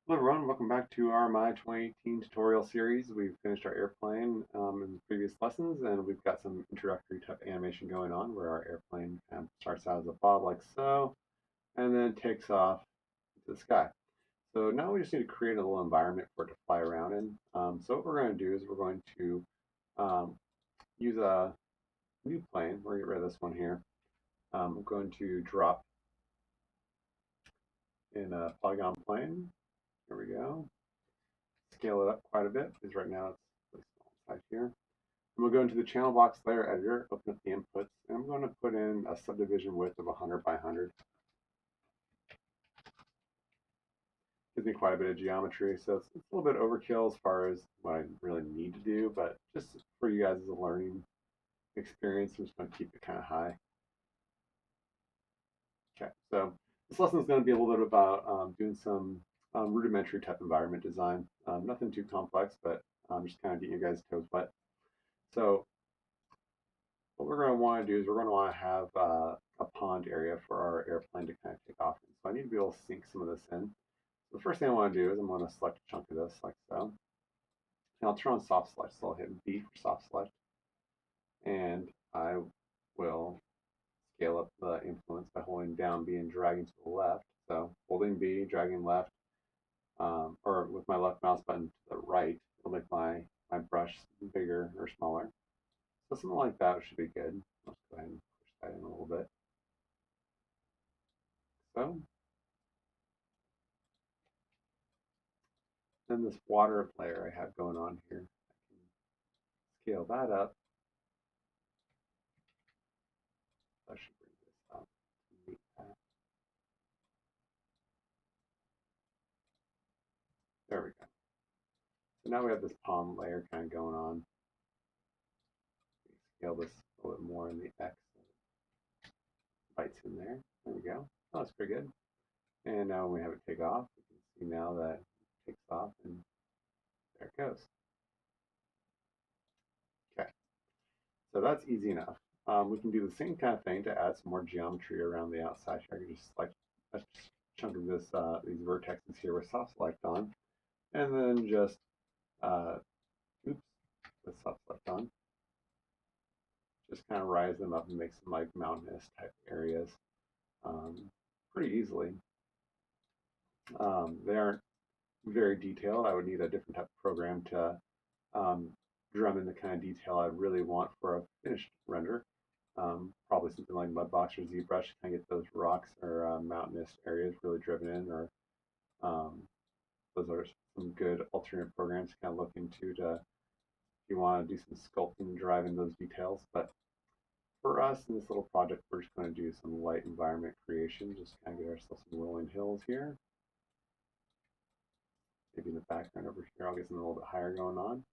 Hello everyone, welcome back to our My 2018 tutorial series. We've finished our airplane in the previous lessons, and we've got some introductory type animation going on where our airplane kind of starts out as a bob like so, and then takes off into the sky. So now we just need to create a little environment for it to fly around in. So what we're going to do is we're going to um, use a new plane. We're going to get rid of this one here. I'm going to drop in a polygon plane. Here we go. Scale it up quite a bit because right now it's really small size here. And we'll go into the channel box layer editor, open up the inputs, and I'm going to put in a subdivision width of 100 by 100. Gives me quite a bit of geometry, so it's a little bit overkill as far as what I really need to do, but just for you guys as a learning experience, I'm just going to keep it kind of high. Okay, so this lesson is going to be a little bit about doing some rudimentary type environment design. Nothing too complex, but just kind of getting you guys' toes wet. So what we're going to want to do is we're going to want to have a pond area for our airplane to kind of take off in. So I need to be able to sink some of this in. So the first thing I want to do is I'm going to select a chunk of this like so. And I'll turn on soft select. So I'll hit B for soft select. And I will scale up the influence by holding down B and dragging to the left. So holding B, dragging left, or with my left mouse button to the right, it'll make my brush bigger or smaller. So something like that should be good. Let's go ahead and push that in a little bit. So then this water layer I have going on here, I can scale that up. I should bring this up to meet that. There we go. So now we have this palm layer kind of going on. Scale this a little bit more in the X. Bites in there. There we go. Oh, that's pretty good. And now when we have it take off, we can see now that it takes off and there it goes. Okay, so that's easy enough. We can do the same kind of thing to add some more geometry around the outside here. I can just select a chunk of this, these vertexes here with soft select on, and then just, oops, with soft select on, just kind of rise them up and make some like mountainous type areas pretty easily. They aren't very detailed. I would need a different type of program to drum in the kind of detail I really want for a finished render. Probably something like Mudbox or ZBrush to kind of get those rocks or mountainous areas really driven in, or those are some good alternate programs to kind of look into to if you want to do some sculpting and drive in those details. But for us in this little project, we're just going to do some light environment creation, just kind of get ourselves some rolling hills here. Maybe in the background over here, I'll get something a little bit higher going on.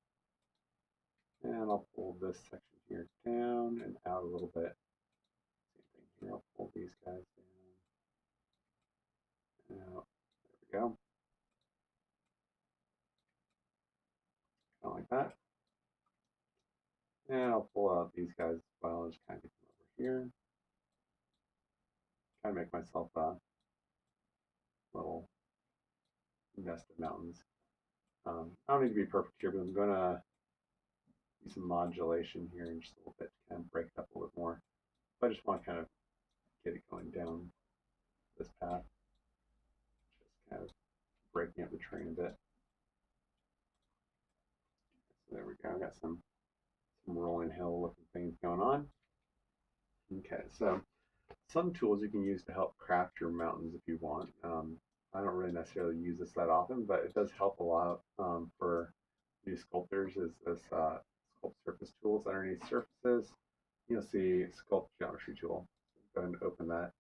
And I'll pull this section here down and out a little bit. Same thing here, I'll pull these guys down and out. There we go. Kind of like that. And I'll pull out these guys as well and just kind of get them over here. Kind of make myself a little nest of mountains. I don't need to be perfect here, but I'm going to do some modulation here in just a little bit to kind of break it up a little bit more. So I just want to kind of get it going down this path, just kind of breaking up the terrain a bit. So there we go. I got some rolling hill looking things going on. Okay, so some tools you can use to help craft your mountains if you want. I don't really necessarily use this that often, but it does help a lot for new sculptors. Is this sculpt surface tools underneath surfaces? You'll see sculpt geometry tool. Go ahead and open that.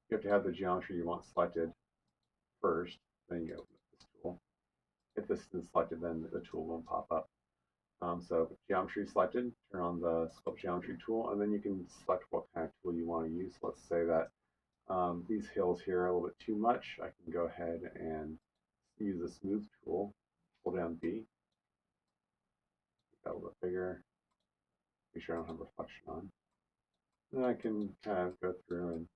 You have to have the geometry you want selected first, then you open this tool. If this isn't selected, then the tool won't pop up. So geometry selected, turn on the sculpt geometry tool, and then you can select what kind of tool you want to use. Let's say that these hills here are a little bit too much. I can go ahead and use the smooth tool, pull down B, make that a little bit bigger, make sure I don't have reflection on. Then I can kind of go through and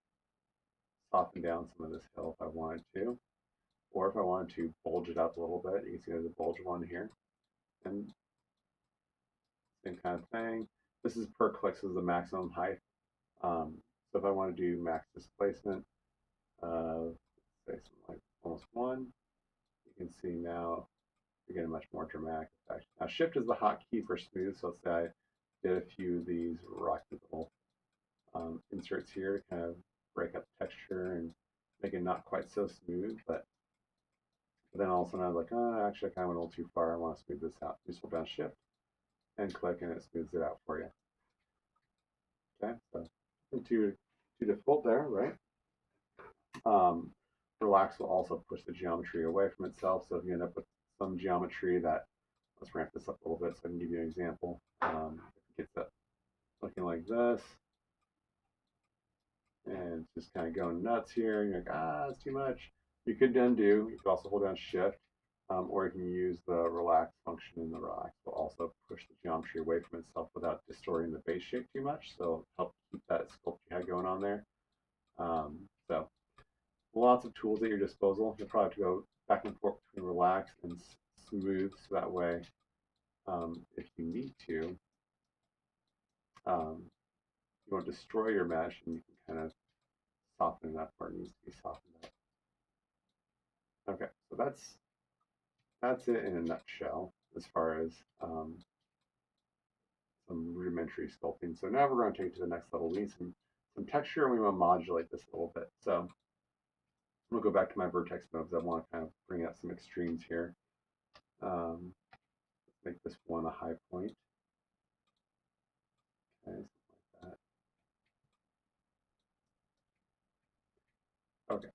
soften down some of this hill if I wanted to, or if I wanted to bulge it up a little bit. You can see there's a bulge one here, and same kind of thing. This is per click, so this is the maximum height. So if I want to do max displacement, say something like almost 1, you can see now you get a much more dramatic effect. Now shift is the hotkey for smooth, so let's say I did a few of these rocky little inserts here to kind of break up the texture and make it not quite so smooth, but then all of a sudden I was like, oh, actually I kind of went a little too far. I want to smooth this out. Just hold down shift and click and it smooths it out for you. Okay, so nothing too difficult there, right? Relax will also push the geometry away from itself. So if you end up with some geometry that, let's ramp this up a little bit so I can give you an example. If it gets up looking like this, and it's just kind of going nuts here, and you're like, it's too much. You could undo. You could also hold down shift, or you can use the relax function, and the relax will also push the geometry away from itself without distorting the base shape too much. So help keep that sculpt you had going on there. So lots of tools at your disposal. You'll probably have to go back and forth between relax and smooth, so that way, if you need to, you won't destroy your mesh, and you can kind of soften it up where it needs to be softened up. Okay, so that's it in a nutshell as far as some rudimentary sculpting. So now we're going to take it to the next level. We need some texture, and we want to modulate this a little bit. So I'm going to go back to my vertex modes. I want to kind of bring out some extremes here. Make this one a high point. Okay, something like that. Okay.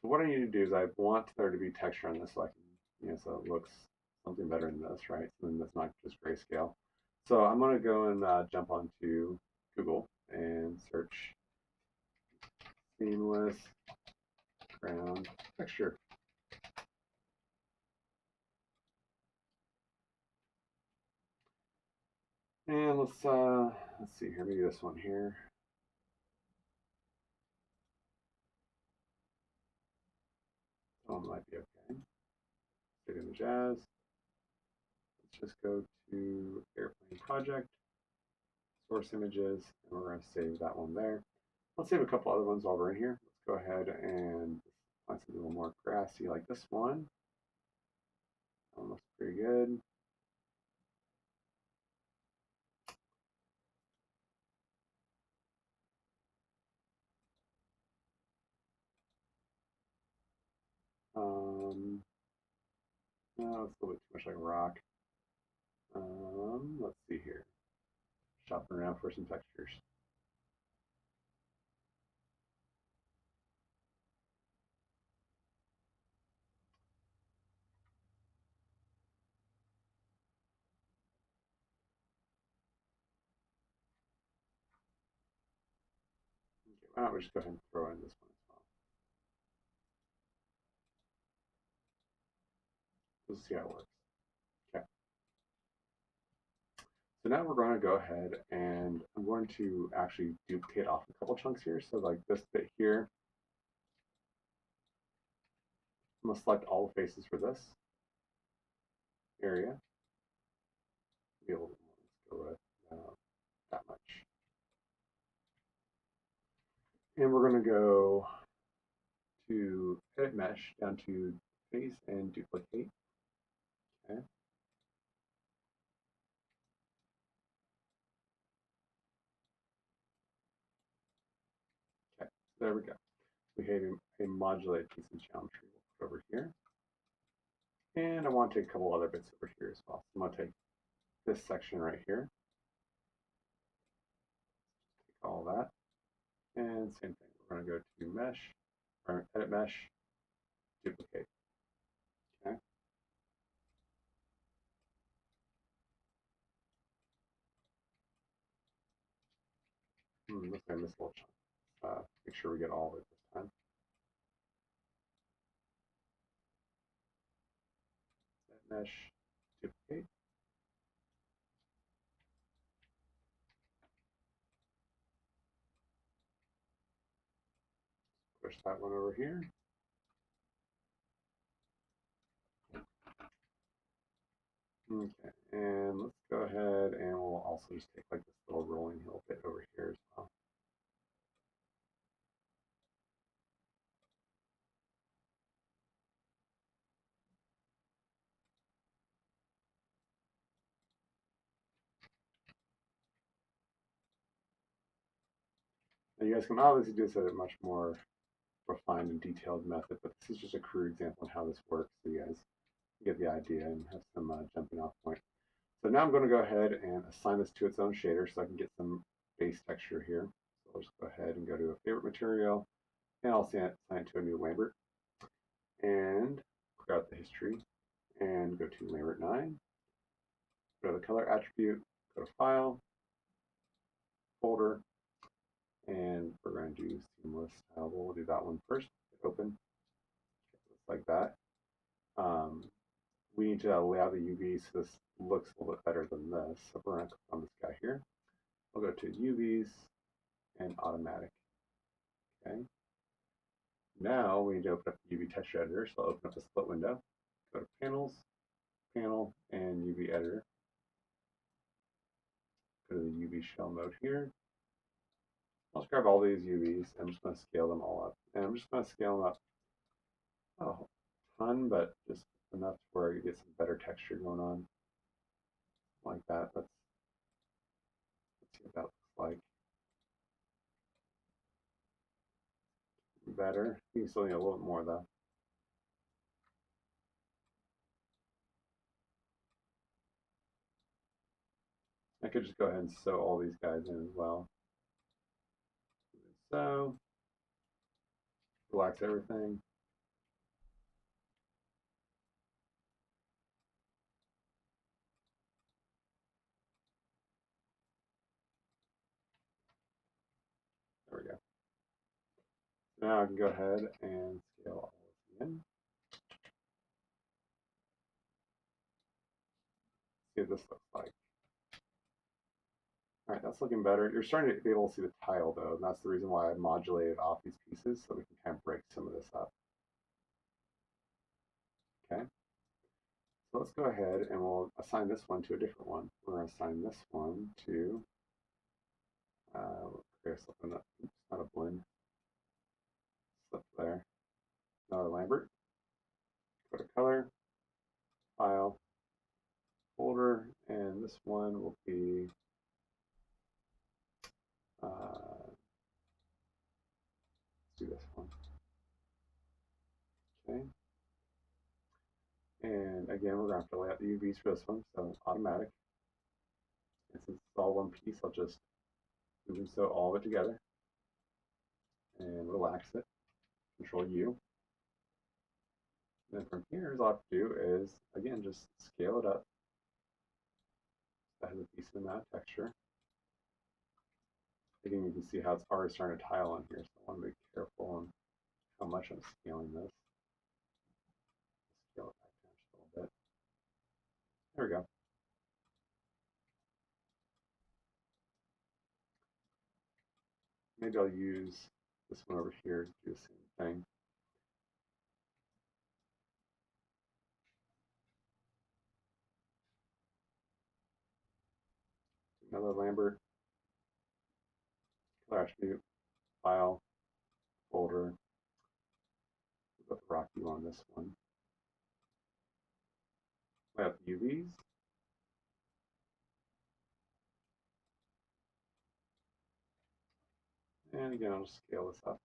So what I need to do is I want there to be texture on this, so I can, so it looks something better than this, right? Something that's not just grayscale. So I'm going to go and jump onto Google and search seamless ground texture. And let's see here, maybe this one here. Oh, it might be okay. Stick in the jazz. Let's just go to airplane project, source images, and we're going to save that one there. Let's save a couple other ones while we're in here. Let's go ahead and find something a little more grassy like this one. That one looks pretty good. No, it's a little bit too much like a rock. Let's see here. Shopping around for some textures. Okay, why don't we just go ahead and throw in this one as well. Let's see how it works. Okay. So now we're going to go ahead and I'm going to actually duplicate off a couple chunks here. So like this bit here, I'm going to select all the faces for this area. Be a little bit more. Let's go with that much. And we're going to go to edit mesh down to face and duplicate. Okay. Okay, so there we go. We have a modulated piece of geometry. We'll put over here. And I want to take a couple other bits over here as well. So I'm going to take this section right here. Take all that. And same thing. We're going to go to mesh, or edit mesh, duplicate. Okay. Looks like I missed a little chunk. Make sure we get all of it this time. Edit mesh, duplicate. push that one over here. Okay, and let's go ahead and we'll also just take like this little rolling hill bit over here as well. Now you guys can obviously do this at a much more refined and detailed method, but this is just a crude example of how this works so you guys get the idea and have some jumping off point. So now I'm going to go ahead and assign this to its own shader so I can get some base texture here. So I'll just go ahead and go to a favorite material, and I'll assign it to a new Lambert, and clear out the history, and go to Lambert 9, go to the color attribute, go to File, Folder, and we're going to do Seamless Style. We'll do that one first. Open, just like that. We need to lay out the UVs so this looks a little bit better than this. So we're going to click on this guy here. We'll go to UVs and Automatic. Okay. Now we need to open up the UV texture editor. So I'll open up the split window. Go to Panels, Panel, and UV Editor. Go to the UV shell mode here. I'll just grab all these UVs. I'm just going to scale them all up. And I'm just going to scale them up not a ton, but just enough where you get some better texture going on. Like that. Let's see what that looks like. Better. You can still need a little bit more though. I could just go ahead and sew all these guys in as well. So, relax everything. There we go. Now I can go ahead and scale all of them in. See what this looks like. All right, that's looking better. You're starting to be able to see the tile though, and that's the reason why I modulated off these pieces so we can kind of break some of this up. Okay. So let's go ahead and we'll assign this one to a different one. We're going to assign this one to, create something that, oops, not a blend. Slip there. Another Lambert. Go to Color, File, Folder, and this one will be let's do this one. Okay. And again, we're going to have to lay out the UVs for this one, so Automatic. And since it's all one piece, I'll just move and sew all of it together and relax it. Control U. And then from here, all I have to do is, again, just scale it up. That has a decent amount of texture. Again, you can see how it's already starting to tile on here, so I want to be careful on how much I'm scaling this. Scale it back down just a little bit. There we go. Maybe I'll use this one over here to do the same thing. Another Lambert, color attribute, file, folder. We'll put the rock hue on this one. I have UVs. And again, I'll just scale this up.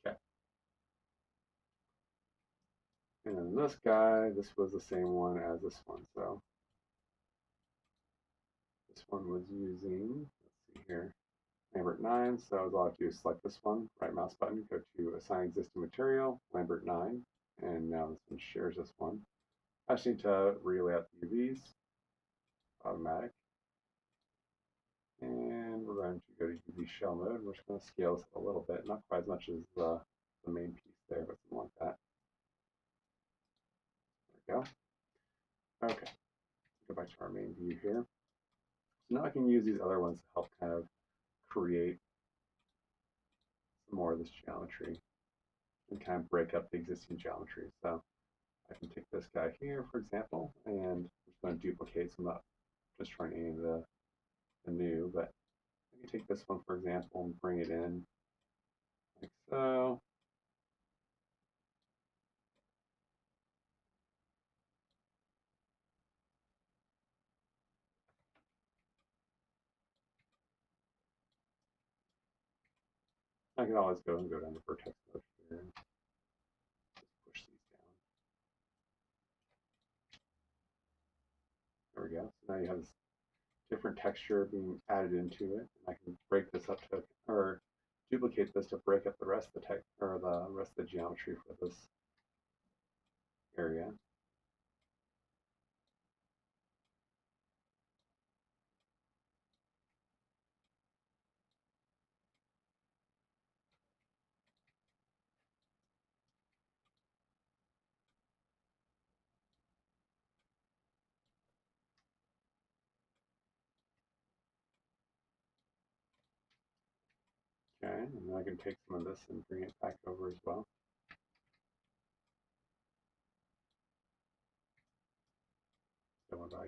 Okay. And then this guy, this was the same one as this one. So this one was using, let's see here, Lambert 9. So all I have to do is select this one, right mouse button, go to Assign Existing Material, Lambert 9. And now this one shares this one. I just need to relay out the UVs, Automatic. And we're going to go to UV shell mode. We're just going to scale this a little bit, not quite as much as the main piece there, but something like that. There we go. Okay, go back to our main view here. So now I can use these other ones to help kind of create some more of this geometry and kind of break up the existing geometry. So I can take this guy here, for example, and I'm just going to duplicate some up, just trying any of the new, but I can take this one, for example, and bring it in like so. I can always go down to vertex mode here and just push these down. There we go. So now you have this different texture being added into it. And I can break this up to, or duplicate this to break up the rest of the text or the rest of the geometry for this area. Okay, and then I can take some of this and bring it back over as well. So if I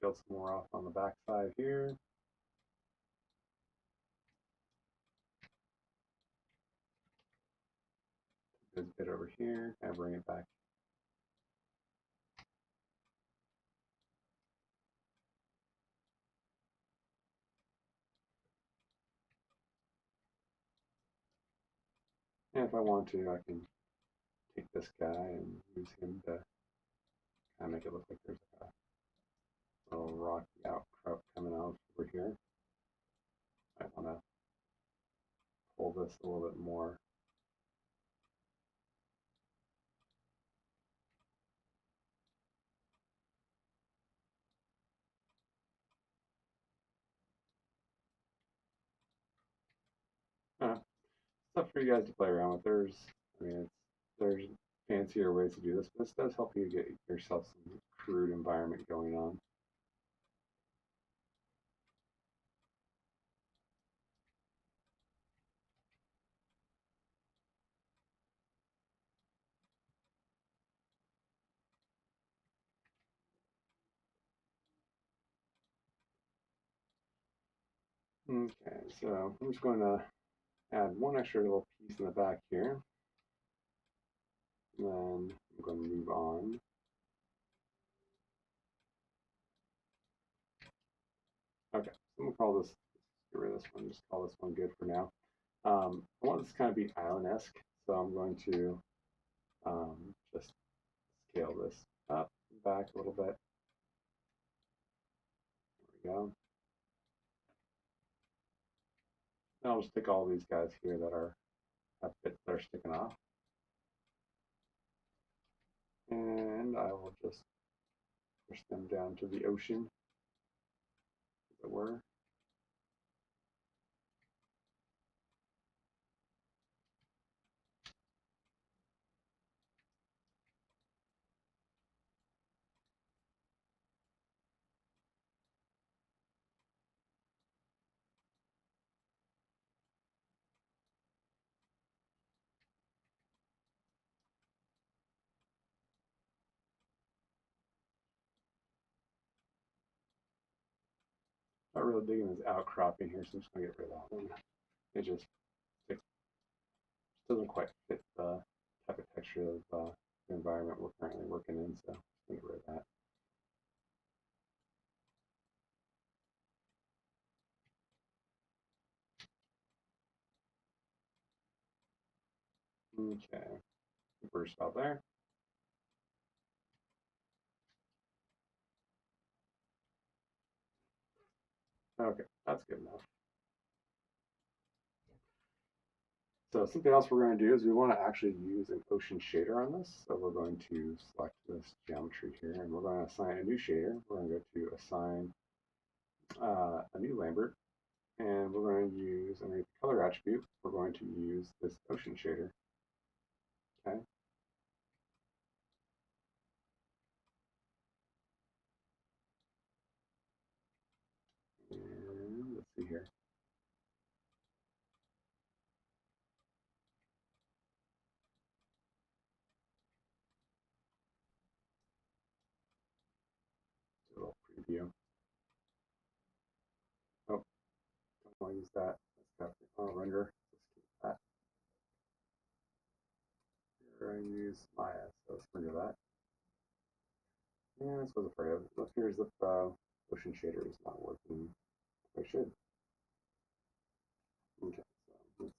build some more off on the back side here. This bit over here, kind of bring it back. And if I want to, I can take this guy and use him to kind of make it look like there's a little rocky outcrop coming out over here. I want to pull this a little bit more. Stuff for you guys to play around with. There's fancier ways to do this, but this does help you get yourself some crude environment going on. Okay, so I'm just going to add one extra little piece in the back here. Then I'm going to move on. Okay, so I'm going to call this, get rid of this one, just call this one good for now. I want this to kind of be island-esque, so I'm going to just scale this up and back a little bit. There we go. Now I'll just pick all these guys here that have bits that are sticking off. And I will just push them down to the ocean, as it were. Not really digging this outcropping here, so I'm just going to get rid of that one. It just doesn't quite fit the type of texture of the environment we're currently working in, so I'm just going to get rid of that. Okay, burst out there. Okay, that's good enough. So something else we're going to do is we want to actually use an ocean shader on this. So we're going to select this geometry here, and we're going to assign a new shader. We're going to go to assign a new Lambert, and we're going to use underneath the color attribute, we're going to use this ocean shader. Okay. here. Do a little preview. Oh, don't want to use that. Let's go render. Let's keep that. Here I use Maya, so let's render that. Yeah, that's what I was afraid of. It appears that the ocean shader is not working like it should. Okay, so let's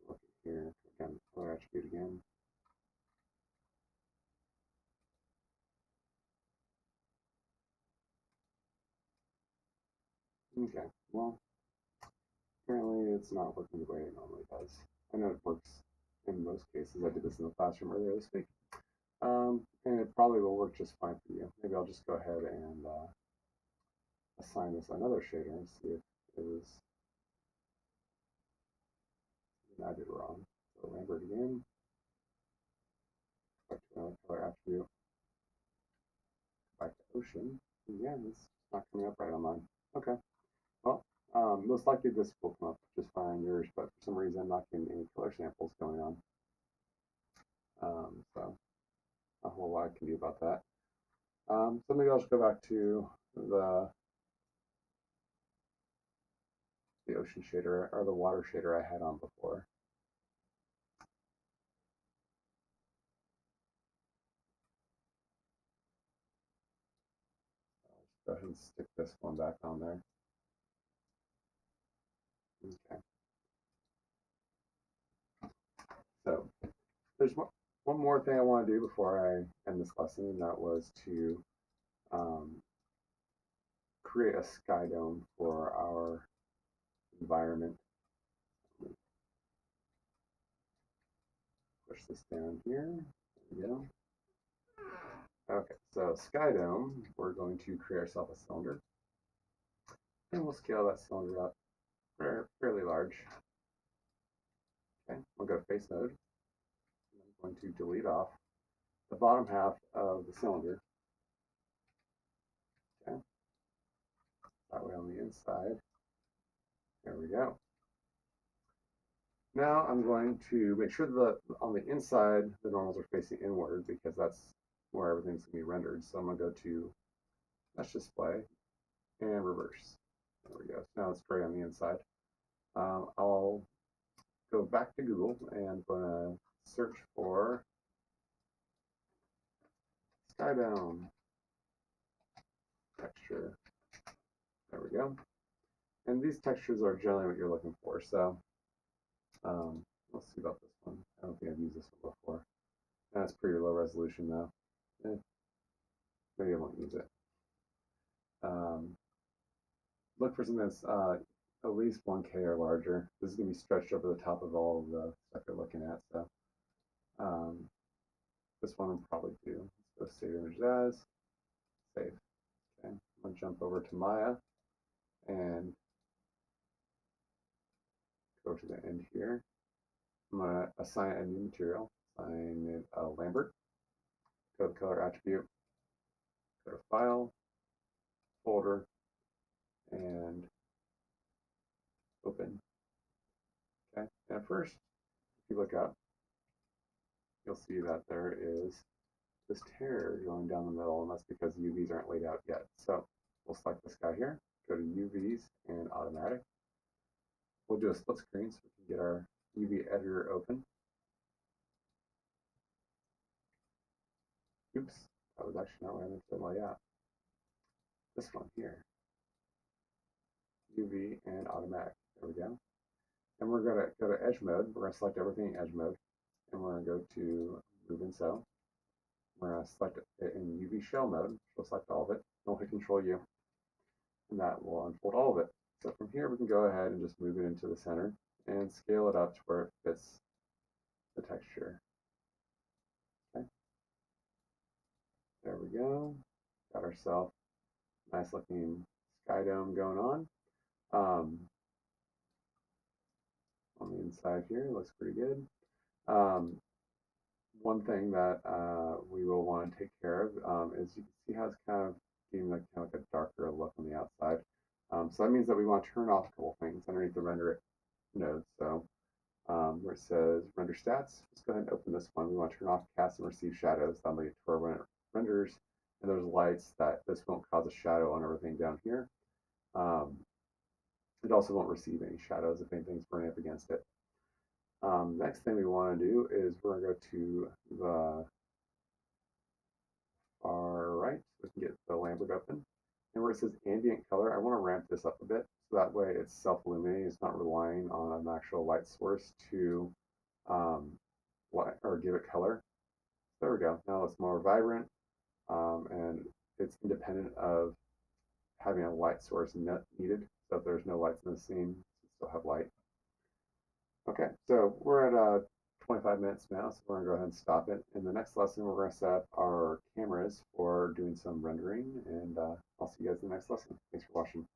look here. Again, color attribute again. Okay, well, apparently it's not working the way it normally does. I know it works in most cases. I did this in the classroom earlier this week. And it probably will work just fine for you. Maybe I'll just go ahead and assign this another shader and see if it was I did wrong. So Lambert again. Back to another color attribute. Back to ocean. Yeah, it's not coming up right on mine. Okay. Well, most likely this will come up just fine on yours, but for some reason I'm not getting any color samples going on. So a whole lot I can do about that. So maybe I'll just go back to the ocean shader or the water shader I had on before. I'll just go ahead and stick this one back on there. Okay. So there's one more thing I want to do before I end this lesson, and that was to create a SkyDome for our environment. Push this down here. There we go. Okay, so SkyDome, we're going to create ourselves a cylinder. And we'll scale that cylinder up fairly large. Okay, we'll go to face mode. I'm going to delete off the bottom half of the cylinder. Okay, that way on the inside. There we go. Now I'm going to make sure that on the inside the normals are facing inward because that's where everything's going to be rendered. So I'm going to go to Mesh Display and Reverse. There we go. So now it's gray on the inside. I'll go back to Google and I'm going to search for SkyDome texture. There we go. And these textures are generally what you're looking for. So let's see about this one. I don't think I've used this one before. That's pretty low resolution though. Maybe I won't use it. Look for something that's at least 1K or larger. This is going to be stretched over the top of all of the stuff you're looking at. So this one will probably do. Let's go save image as. Save. Okay. I'm going to jump over to Maya and go to the end here. I'm going to assign a new material. Assign it Lambert. Go to the color attribute. Go to File, Folder, and Open. Okay. And at first, if you look up, you'll see that there is this tear going down the middle, and that's because the UVs aren't laid out yet. So we'll select this guy here, go to UVs and automatic. We'll do a split screen so we can get our UV editor open. Oops, that was actually not what I meant to lay out. This one here, UV and automatic. There we go. And we're going to go to edge mode. We're going to select everything in edge mode, and we're going to go to move and sew. We're going to select it in UV shell mode. We'll select all of it. We'll hit Control U, and that will unfold all of it. So from here, we can go ahead and just move it into the center and scale it up to where it fits the texture. Okay. There we go. Got ourselves a nice looking SkyDome going on. On the inside here, it looks pretty good. One thing that we will want to take care of is you can see how it's kind of giving like a darker look on the So that means that we want to turn off a couple things underneath the render node. So where it says render stats, let's go ahead and open this one. We want to turn off cast and receive shadows. That'll lead to our renders. And there's lights that this won't cause a shadow on everything down here. It also won't receive any shadows if anything's burning up against it. Next thing we want to do is we're going to go to the far right so we can get the Lambert open. And where it says ambient color, I want to ramp this up a bit so that way it's self-illuminating. It's not relying on an actual light source to or give it color. There we go. Now it's more vibrant and it's independent of having a light source needed. So if there's no lights in the scene, you still have light. Okay, so we're at 25 minutes now, so we're going to go ahead and stop it. In the next lesson, we're going to set up our cameras for doing some rendering, and I'll see you guys in the next lesson. Thanks for watching.